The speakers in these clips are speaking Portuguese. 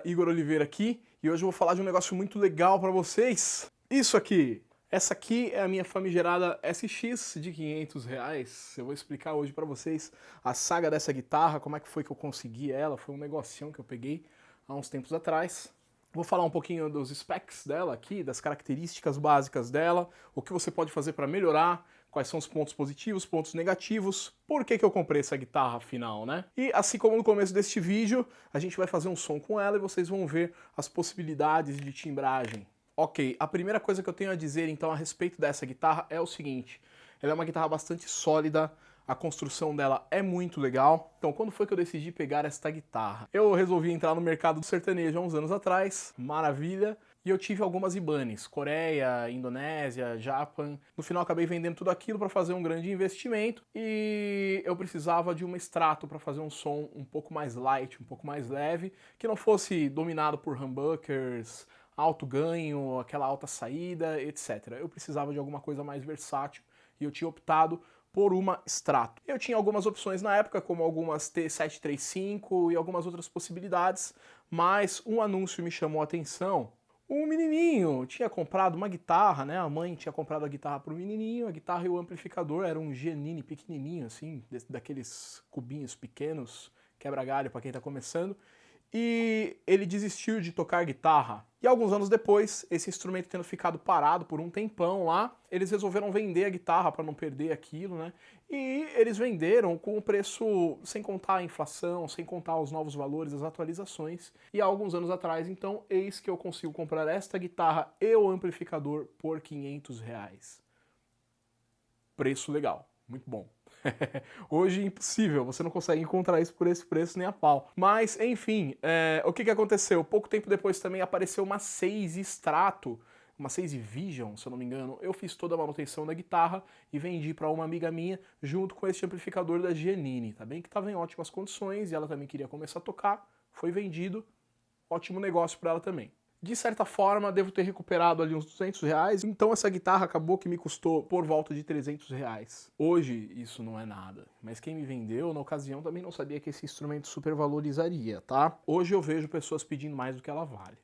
Igor Oliveira aqui e hoje eu vou falar de um negócio muito legal para vocês. Isso aqui! Essa aqui é a minha famigerada SX de R$ 500. Eu vou explicar hoje para vocês a saga dessa guitarra, como é que foi que eu consegui ela, foi um negocinho que eu peguei há uns tempos atrás. Vou falar um pouquinho dos specs dela aqui, das características básicas dela, o que você pode fazer para melhorar, quais são os pontos positivos, pontos negativos, por que eu comprei essa guitarra afinal, né? E assim como no começo deste vídeo, a gente vai fazer um som com ela e vocês vão ver as possibilidades de timbragem. Ok, a primeira coisa que eu tenho a dizer então a respeito dessa guitarra é o seguinte, ela é uma guitarra bastante sólida, a construção dela é muito legal. Então, quando foi que eu decidi pegar esta guitarra? Eu resolvi entrar no mercado do sertanejo há uns anos atrás, maravilha, e eu tive algumas Ibanez, Coreia, Indonésia, Japão. No final acabei vendendo tudo aquilo para fazer um grande investimento e eu precisava de uma Strato para fazer um som um pouco mais light, um pouco mais leve, que não fosse dominado por humbuckers, alto ganho, aquela alta saída, etc. Eu precisava de alguma coisa mais versátil e eu tinha optado por uma Strato. Eu tinha algumas opções na época, como algumas T735 e algumas outras possibilidades, mas um anúncio me chamou a atenção. Um menininho tinha comprado uma guitarra, né? A mãe tinha comprado a guitarra para o menininho, a guitarra e o amplificador era um Giannini pequenininho, assim, daqueles cubinhos pequenos, quebra-galho para quem está começando. E ele desistiu de tocar guitarra. E alguns anos depois, esse instrumento tendo ficado parado por um tempão lá, eles resolveram vender a guitarra para não perder aquilo, né? E eles venderam com o preço, sem contar a inflação, sem contar os novos valores, as atualizações. E há alguns anos atrás, então, eis que eu consigo comprar esta guitarra e o amplificador por R$ 500. Preço legal, muito bom. Hoje é impossível, você não consegue encontrar isso por esse preço nem a pau. Mas, enfim, o que aconteceu? Pouco tempo depois também apareceu uma 6 Strato, uma 6 Vision, se eu não me engano. Eu fiz toda a manutenção da guitarra e vendi para uma amiga minha junto com este amplificador da Giannini, tá bem? Que estava em ótimas condições e ela também queria começar a tocar. Foi vendido, ótimo negócio para ela também. De certa forma, devo ter recuperado ali uns R$ 200, então essa guitarra acabou que me custou por volta de R$ 300. Hoje isso não é nada, mas quem me vendeu na ocasião também não sabia que esse instrumento supervalorizaria, tá? Hoje eu vejo pessoas pedindo mais do que ela vale.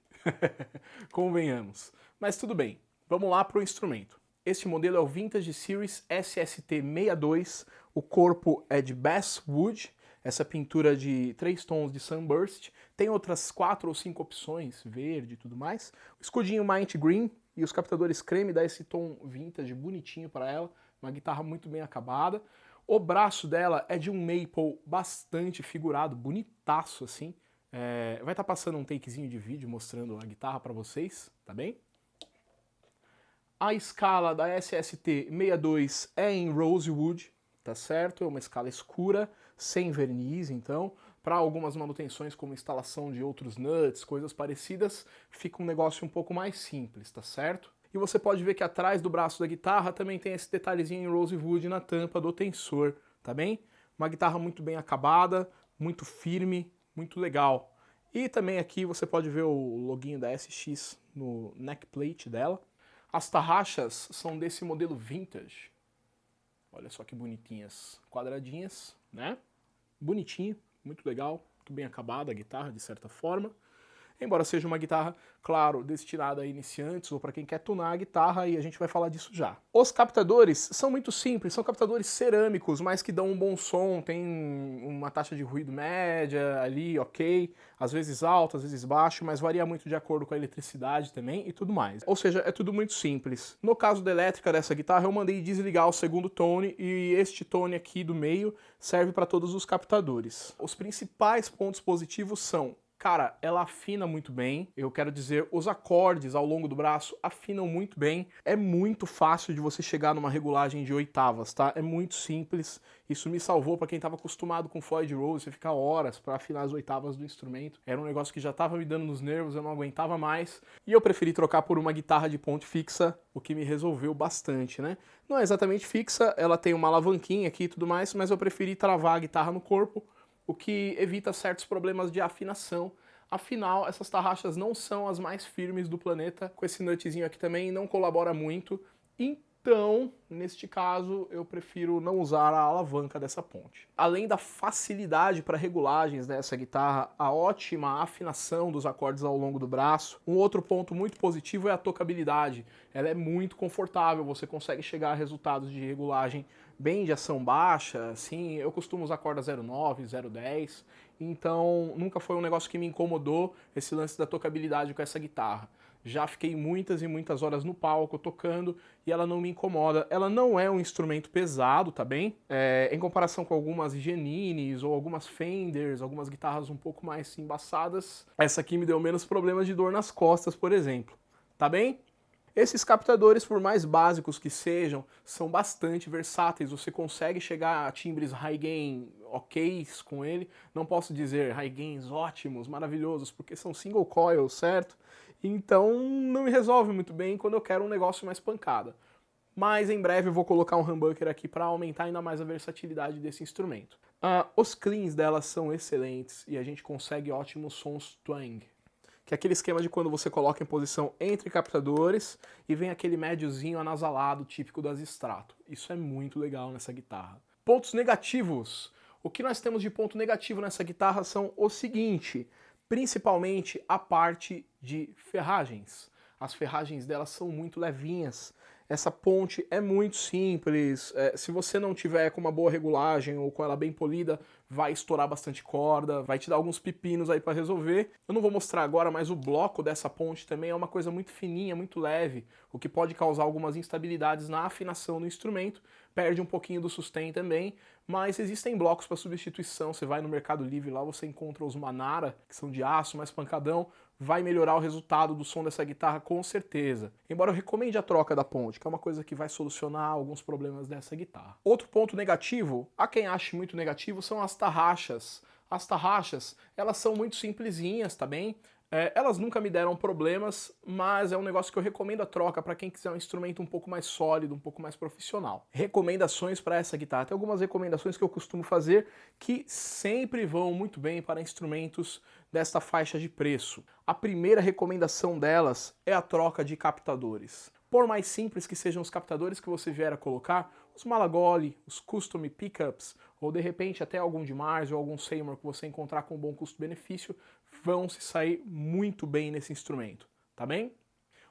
Convenhamos. Mas tudo bem, vamos lá pro instrumento. Este modelo é o Vintage Series SST62, o corpo é de basswood, essa pintura de 3 tons de sunburst, tem outras 4 ou 5 opções, verde e tudo mais. O escudinho Mint Green e os captadores creme dá esse tom vintage bonitinho para ela, uma guitarra muito bem acabada. O braço dela é de um maple bastante figurado, bonitaço assim. Vai estar passando um takezinho de vídeo mostrando a guitarra para vocês, tá bem? A escala da SST62 é em rosewood, tá certo? É uma escala escura, sem verniz, então, para algumas manutenções como instalação de outros nuts, coisas parecidas, fica um negócio um pouco mais simples, tá certo? E você pode ver que atrás do braço da guitarra também tem esse detalhezinho em rosewood na tampa do tensor, tá bem? Uma guitarra muito bem acabada, muito firme, muito legal. E também aqui você pode ver o loginho da SX no neckplate dela. As tarraxas são desse modelo vintage. Olha só que bonitinhas, quadradinhas, né? Bonitinho, muito legal, muito bem acabada a guitarra de certa forma. Embora seja uma guitarra, claro, destinada a iniciantes ou para quem quer tunar a guitarra, e a gente vai falar disso já. Os captadores são muito simples, são captadores cerâmicos, mas que dão um bom som, tem uma taxa de ruído média ali, ok, às vezes alto, às vezes baixo, mas varia muito de acordo com a eletricidade também e tudo mais. Ou seja, é tudo muito simples. No caso da elétrica dessa guitarra, eu mandei desligar o segundo tone, e este tone aqui do meio serve para todos os captadores. Os principais pontos positivos são: cara, ela afina muito bem, eu quero dizer, os acordes ao longo do braço afinam muito bem, é muito fácil de você chegar numa regulagem de oitavas, tá? É muito simples, isso me salvou para quem estava acostumado com Floyd Rose, você ficar horas para afinar as oitavas do instrumento, era um negócio que já estava me dando nos nervos, eu não aguentava mais, e eu preferi trocar por uma guitarra de ponte fixa, o que me resolveu bastante, né? Não é exatamente fixa, ela tem uma alavanquinha aqui e tudo mais, mas eu preferi travar a guitarra no corpo, o que evita certos problemas de afinação. Afinal, essas tarraxas não são as mais firmes do planeta, com esse nutzinho aqui também não colabora muito. Então, neste caso, eu prefiro não usar a alavanca dessa ponte. Além da facilidade para regulagens dessa guitarra, a ótima afinação dos acordes ao longo do braço, um outro ponto muito positivo é a tocabilidade. Ela é muito confortável, você consegue chegar a resultados de regulagem bem de ação baixa, assim, eu costumo usar corda 0,9, 0,10, então nunca foi um negócio que me incomodou esse lance da tocabilidade com essa guitarra. Já fiquei muitas e muitas horas no palco tocando e ela não me incomoda. Ela não é um instrumento pesado, tá bem? Em comparação com algumas Janines ou algumas Fenders, algumas guitarras um pouco mais embaçadas, essa aqui me deu menos problemas de dor nas costas, por exemplo. Tá bem? Esses captadores, por mais básicos que sejam, são bastante versáteis. Você consegue chegar a timbres high gain oks com ele. Não posso dizer high gains ótimos, maravilhosos, porque são single coil, certo? Então não me resolve muito bem quando eu quero um negócio mais pancada. Mas em breve eu vou colocar um humbucker aqui para aumentar ainda mais a versatilidade desse instrumento. Os cleans delas são excelentes e a gente consegue ótimos sons twang, que é aquele esquema de quando você coloca em posição entre captadores e vem aquele médiozinho anasalado típico das Strato. Isso é muito legal nessa guitarra. Pontos negativos. O que nós temos de ponto negativo nessa guitarra são o seguinte: principalmente a parte de ferragens. As ferragens delas são muito levinhas. Essa ponte é muito simples. Se você não tiver com uma boa regulagem ou com ela bem polida, vai estourar bastante corda, vai te dar alguns pepinos aí para resolver. Eu não vou mostrar agora, mas o bloco dessa ponte também é uma coisa muito fininha, muito leve, o que pode causar algumas instabilidades na afinação do instrumento. Perde um pouquinho do sustain também, mas existem blocos para substituição. Você vai no Mercado Livre, lá você encontra os Manara, que são de aço, mais pancadão, vai melhorar o resultado do som dessa guitarra com certeza. Embora eu recomende a troca da ponte, que é uma coisa que vai solucionar alguns problemas dessa guitarra. Outro ponto negativo, há quem ache muito negativo, são as tarraxas. As tarraxas, elas são muito simplesinhas, tá bem? Elas nunca me deram problemas, mas é um negócio que eu recomendo a troca para quem quiser um instrumento um pouco mais sólido, um pouco mais profissional. Recomendações para essa guitarra. Tem algumas recomendações que eu costumo fazer que sempre vão muito bem para instrumentos desta faixa de preço. A primeira recomendação delas é a troca de captadores. Por mais simples que sejam os captadores que você vier a colocar, os Malagoli, os Custom Pickups, ou de repente até algum de Mars ou algum Seymour que você encontrar com um bom custo-benefício, vão se sair muito bem nesse instrumento, tá bem?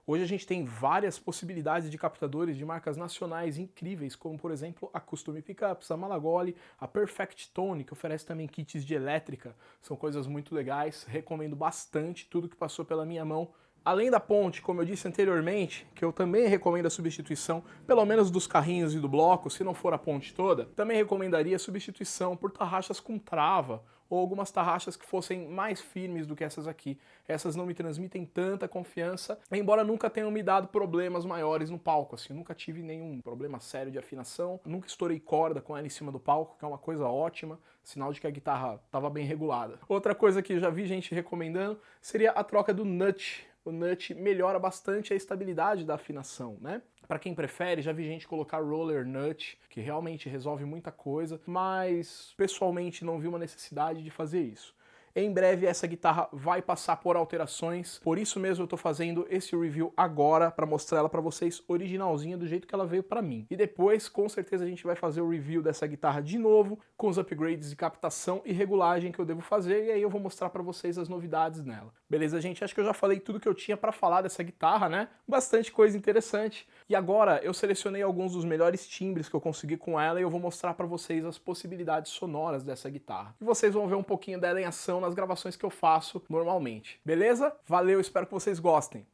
Hoje a gente tem várias possibilidades de captadores de marcas nacionais incríveis, como por exemplo a Custom Pickups, a Malagoli, a Perfect Tone, que oferece também kits de elétrica, são coisas muito legais, recomendo bastante tudo que passou pela minha mão. Além da ponte, como eu disse anteriormente, que eu também recomendo a substituição, pelo menos dos carrinhos e do bloco, se não for a ponte toda, também recomendaria a substituição por tarraxas com trava, ou algumas tarraxas que fossem mais firmes do que essas aqui. Essas não me transmitem tanta confiança, embora nunca tenham me dado problemas maiores no palco, assim, nunca tive nenhum problema sério de afinação, nunca estourei corda com ela em cima do palco, que é uma coisa ótima, sinal de que a guitarra estava bem regulada. Outra coisa que eu já vi gente recomendando seria a troca do nut. O nut melhora bastante a estabilidade da afinação, né? Para quem prefere, já vi gente colocar roller nut, que realmente resolve muita coisa, mas pessoalmente não vi uma necessidade de fazer isso. Em breve essa guitarra vai passar por alterações, por isso mesmo eu estou fazendo esse review agora para mostrar ela para vocês originalzinha do jeito que ela veio para mim. E depois, com certeza, a gente vai fazer o review dessa guitarra de novo, com os upgrades de captação e regulagem que eu devo fazer, e aí eu vou mostrar para vocês as novidades nela. Beleza, gente? Acho que eu já falei tudo que eu tinha para falar dessa guitarra, né? Bastante coisa interessante. E agora eu selecionei alguns dos melhores timbres que eu consegui com ela e eu vou mostrar para vocês as possibilidades sonoras dessa guitarra. E vocês vão ver um pouquinho dela em ação nas gravações que eu faço normalmente. Beleza? Valeu, espero que vocês gostem.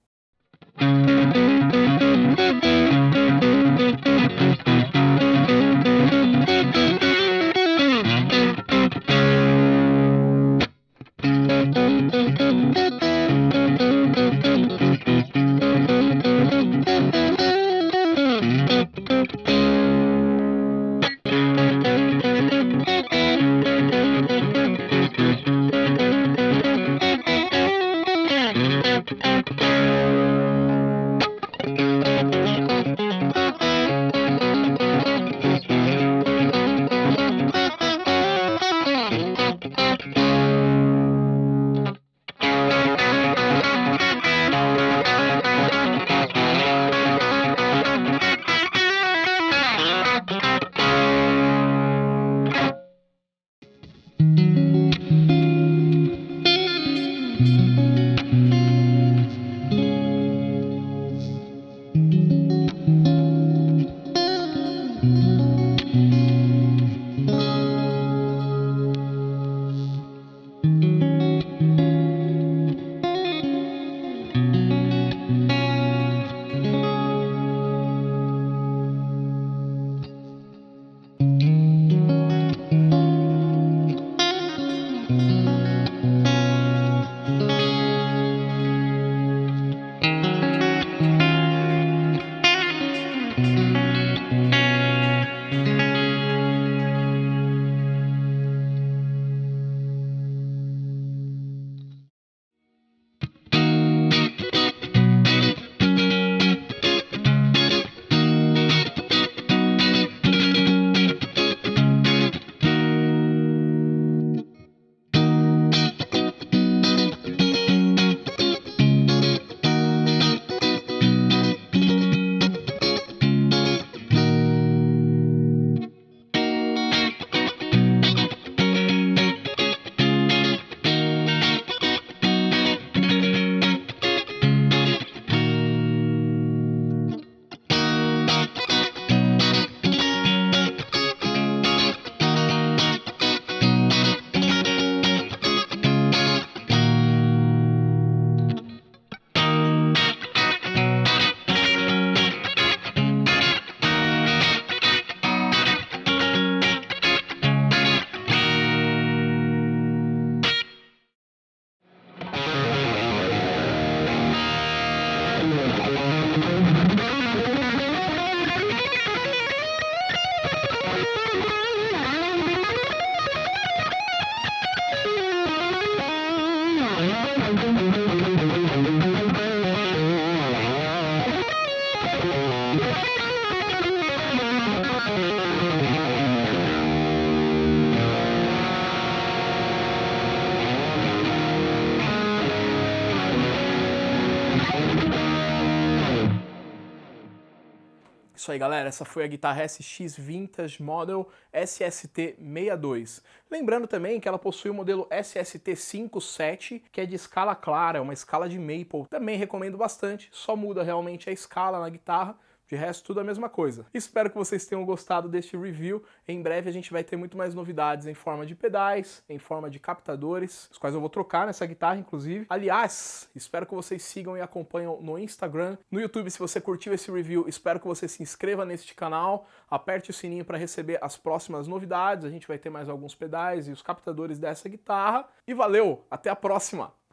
Isso aí, galera, essa foi a guitarra SX Vintage Model SST62. Lembrando também que ela possui o modelo SST57, que é de escala clara, uma escala de maple. Também recomendo bastante, só muda realmente a escala na guitarra. De resto, tudo a mesma coisa. Espero que vocês tenham gostado deste review. Em breve a gente vai ter muito mais novidades em forma de pedais, em forma de captadores, os quais eu vou trocar nessa guitarra, inclusive. Aliás, espero que vocês sigam e acompanhem no Instagram. No YouTube, se você curtiu esse review, espero que você se inscreva neste canal, aperte o sininho para receber as próximas novidades. A gente vai ter mais alguns pedais e os captadores dessa guitarra. E valeu! Até a próxima!